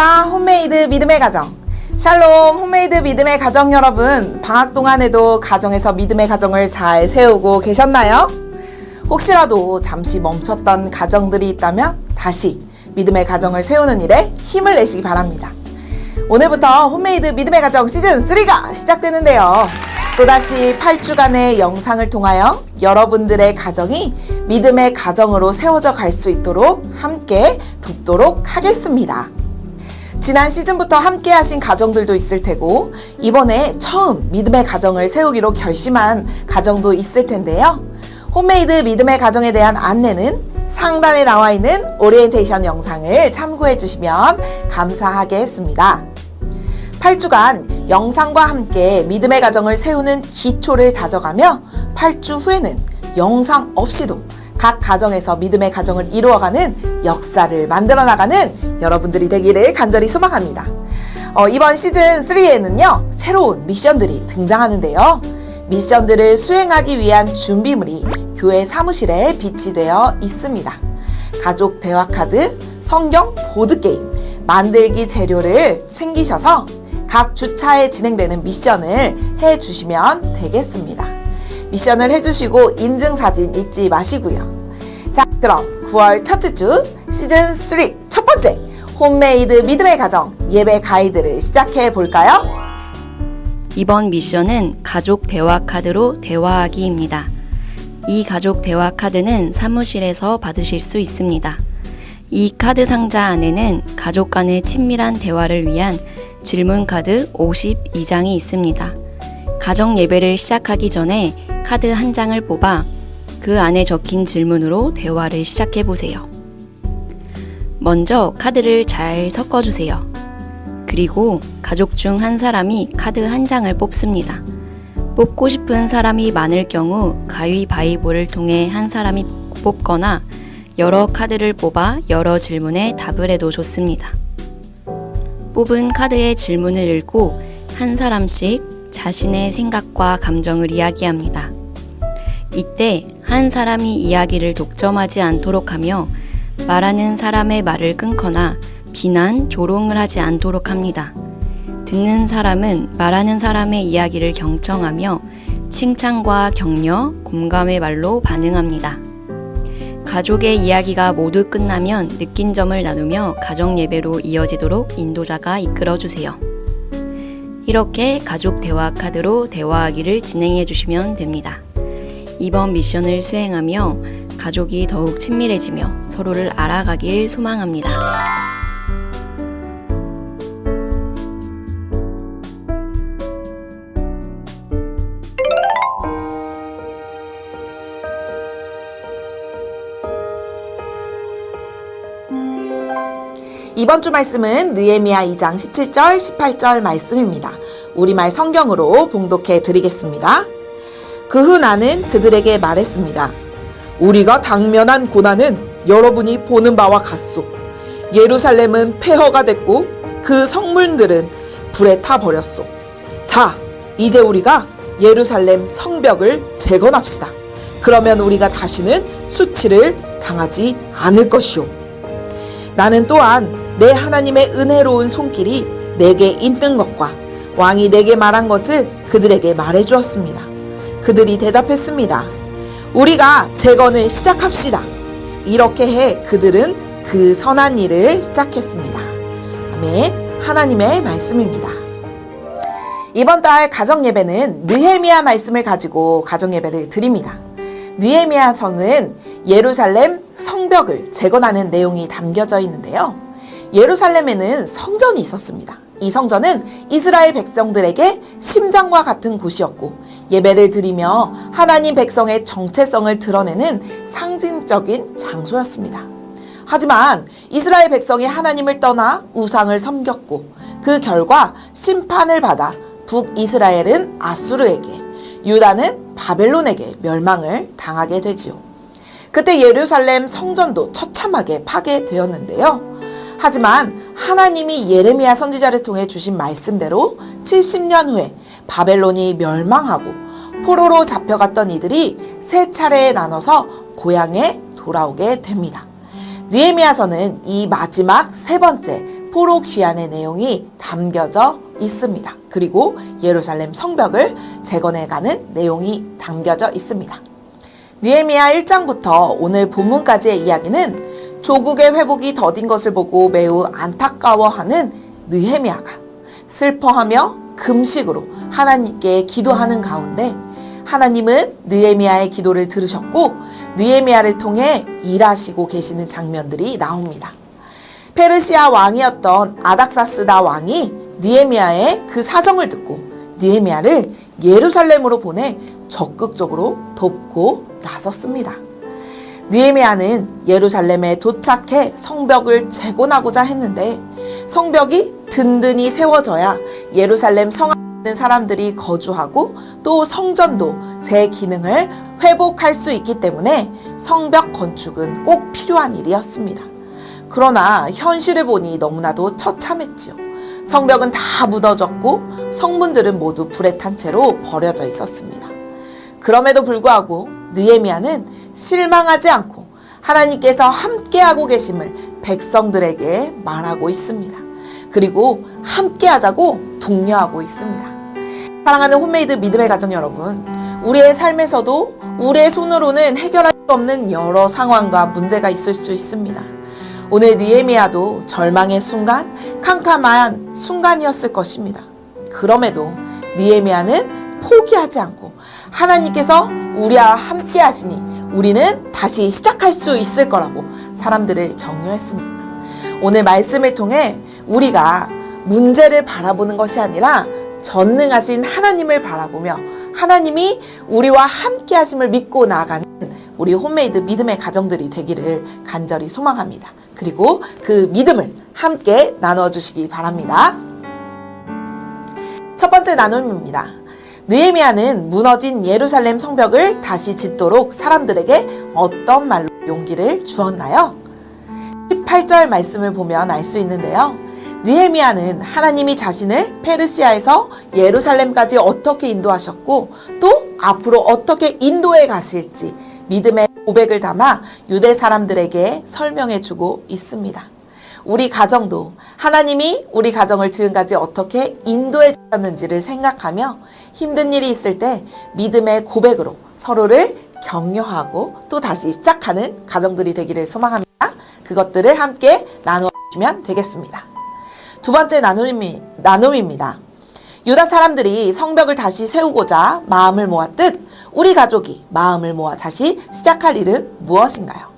시작 홈메이드 믿음의 가정. 샬롬 홈메이드 믿음의 가정 여러분, 방학 동안에도 가정에서 믿음의 가정을 잘 세우고 계셨나요? 혹시라도 잠시 멈췄던 가정들이 있다면 다시 믿음의 가정을 세우는 일에 힘을 내시기 바랍니다. 오늘부터 홈메이드 믿음의 가정 시즌3가 시작되는데요. 또다시 8주간의 영상을 통하여 여러분들의 가정이 믿음의 가정으로 세워져 갈 수 있도록 함께 돕도록 하겠습니다. 지난 시즌부터 함께 하신 가정들도 있을 테고 이번에 처음 믿음의 가정을 세우기로 결심한 가정도 있을 텐데요. 홈메이드 믿음의 가정에 대한 안내는 상단에 나와 있는 오리엔테이션 영상을 참고해 주시면 감사하겠습니다. 8주간 영상과 함께 믿음의 가정을 세우는 기초를 다져가며 8주 후에는 영상 없이도 각 가정에서 믿음의 가정을 이루어가는 역사를 만들어 나가는 여러분들이 되기를 간절히 소망합니다. 이번 시즌3에는요, 새로운 미션들이 등장하는데요. 미션들을 수행하기 위한 준비물이 교회 사무실에 비치되어 있습니다. 가족 대화 카드, 성경 보드게임, 만들기 재료를 챙기셔서 각 주차에 진행되는 미션을 해주시면 되겠습니다. 미션을 해주시고 인증사진 잊지 마시고요. 자, 그럼 9월 첫째 주 시즌3 첫 번째 홈메이드 믿음의 가정 예배 가이드를 시작해 볼까요? 이번 미션은 가족 대화 카드로 대화하기입니다. 이 가족 대화 카드는 사무실에서 받으실 수 있습니다. 이 카드 상자 안에는 가족 간의 친밀한 대화를 위한 질문 카드 52장이 있습니다. 가정 예배를 시작하기 전에 카드 한 장을 뽑아 그 안에 적힌 질문으로 대화를 시작해 보세요. 먼저 카드를 잘 섞어주세요. 그리고 가족 중 한 사람이 카드 한 장을 뽑습니다. 뽑고 싶은 사람이 많을 경우 가위바위보를 통해 한 사람이 뽑거나 여러 카드를 뽑아 여러 질문에 답을 해도 좋습니다. 뽑은 카드의 질문을 읽고 한 사람씩 자신의 생각과 감정을 이야기합니다. 이때 한 사람이 이야기를 독점하지 않도록 하며 말하는 사람의 말을 끊거나 비난, 조롱을 하지 않도록 합니다. 듣는 사람은 말하는 사람의 이야기를 경청하며 칭찬과 격려, 공감의 말로 반응합니다. 가족의 이야기가 모두 끝나면 느낀 점을 나누며 가정 예배로 이어지도록 인도자가 이끌어주세요. 이렇게 가족 대화 카드로 대화하기를 진행해 주시면 됩니다. 이번 미션을 수행하며 가족이 더욱 친밀해지며 서로를 알아가길 소망합니다. 이번 주 말씀은 느헤미야 2장 17절, 18절 말씀입니다. 우리말 성경으로 봉독해 드리겠습니다. 그 후 나는 그들에게 말했습니다. 우리가 당면한 고난은 여러분이 보는 바와 같소. 예루살렘은 폐허가 됐고 그 성문들은 불에 타버렸소. 자, 이제 우리가 예루살렘 성벽을 재건합시다. 그러면 우리가 다시는 수치를 당하지 않을 것이오. 나는 또한 내 하나님의 은혜로운 손길이 내게 있는 것과 왕이 내게 말한 것을 그들에게 말해 주었습니다. 그들이 대답했습니다. 우리가 재건을 시작합시다. 이렇게 해 그들은 그 선한 일을 시작했습니다. 아멘. 하나님의 말씀입니다. 이번 달 가정 예배는 느헤미야 말씀을 가지고 가정 예배를 드립니다. 느헤미야서는 예루살렘 성벽을 재건하는 내용이 담겨져 있는데요. 예루살렘에는 성전이 있었습니다. 이 성전은 이스라엘 백성들에게 심장과 같은 곳이었고 예배를 드리며 하나님 백성의 정체성을 드러내는 상징적인 장소였습니다. 하지만 이스라엘 백성이 하나님을 떠나 우상을 섬겼고 그 결과 심판을 받아 북이스라엘은 아수르에게, 유다는 바벨론에게 멸망을 당하게 되지요. 그때 예루살렘 성전도 처참하게 파괴되었는데요. 하지만 하나님이 예레미야 선지자를 통해 주신 말씀대로 70년 후에 바벨론이 멸망하고 포로로 잡혀갔던 이들이 세 차례에 나눠서 고향에 돌아오게 됩니다. 느헤미야서는 이 마지막 세 번째 포로 귀환의 내용이 담겨져 있습니다. 그리고 예루살렘 성벽을 재건해가는 내용이 담겨져 있습니다. 느헤미야 1장부터 오늘 본문까지의 이야기는 조국의 회복이 더딘 것을 보고 매우 안타까워하는 느헤미야가 슬퍼하며 금식으로 하나님께 기도하는 가운데 하나님은 느헤미야의 기도를 들으셨고 느헤미야를 통해 일하시고 계시는 장면들이 나옵니다. 페르시아 왕이었던 아닥사스다 왕이 느헤미야의 그 사정을 듣고 느헤미야를 예루살렘으로 보내 적극적으로 돕고 나섰습니다. 느헤미야는 예루살렘에 도착해 성벽을 재건하고자 했는데 성벽이 든든히 세워져야 예루살렘 성 안에 있는 사람들이 거주하고 또 성전도 제 기능을 회복할 수 있기 때문에 성벽 건축은 꼭 필요한 일이었습니다. 그러나 현실을 보니 너무나도 처참했지요. 성벽은 다 무너졌고 성문들은 모두 불에 탄 채로 버려져 있었습니다. 그럼에도 불구하고 느헤미야는 실망하지 않고 하나님께서 함께하고 계심을 백성들에게 말하고 있습니다. 그리고 함께하자고 독려하고 있습니다. 사랑하는 홈메이드 믿음의 가정 여러분, 우리의 삶에서도 우리의 손으로는 해결할 수 없는 여러 상황과 문제가 있을 수 있습니다. 오늘 느헤미야도 절망의 순간, 캄캄한 순간이었을 것입니다. 그럼에도 느헤미야는 포기하지 않고 하나님께서 우리와 함께 하시니 우리는 다시 시작할 수 있을 거라고 사람들을 격려했습니다. 오늘 말씀을 통해 우리가 문제를 바라보는 것이 아니라 전능하신 하나님을 바라보며 하나님이 우리와 함께 하심을 믿고 나아가는 우리 홈메이드 믿음의 가정들이 되기를 간절히 소망합니다. 그리고 그 믿음을 함께 나누어 주시기 바랍니다. 첫 번째 나눔입니다. 느헤미야는 무너진 예루살렘 성벽을 다시 짓도록 사람들에게 어떤 말로 용기를 주었나요? 18절 말씀을 보면 알 수 있는데요. 느헤미야는 하나님이 자신을 페르시아에서 예루살렘까지 어떻게 인도하셨고 또 앞으로 어떻게 인도해 가실지 믿음의 고백을 담아 유대 사람들에게 설명해 주고 있습니다. 우리 가정도 하나님이 우리 가정을 지금까지 어떻게 인도해 주셨는지를 생각하며 힘든 일이 있을 때 믿음의 고백으로 서로를 격려하고 또 다시 시작하는 가정들이 되기를 소망합니다. 그것들을 함께 나누어 주시면 되겠습니다. 두 번째 나눔입니다. 유다 사람들이 성벽을 다시 세우고자 마음을 모았듯 우리 가족이 마음을 모아 다시 시작할 일은 무엇인가요?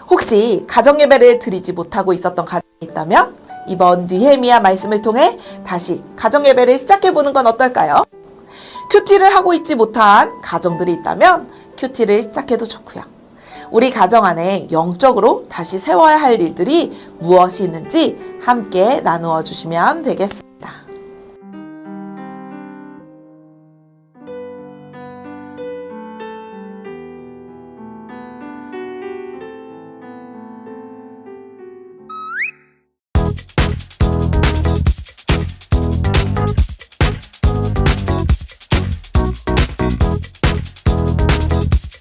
혹시 가정예배를 드리지 못하고 있었던 가정이 있다면 이번 느헤미야 말씀을 통해 다시 가정예배를 시작해보는 건 어떨까요? 큐티를 하고 있지 못한 가정들이 있다면 큐티를 시작해도 좋고요. 우리 가정 안에 영적으로 다시 세워야 할 일들이 무엇이 있는지 함께 나누어 주시면 되겠습니다.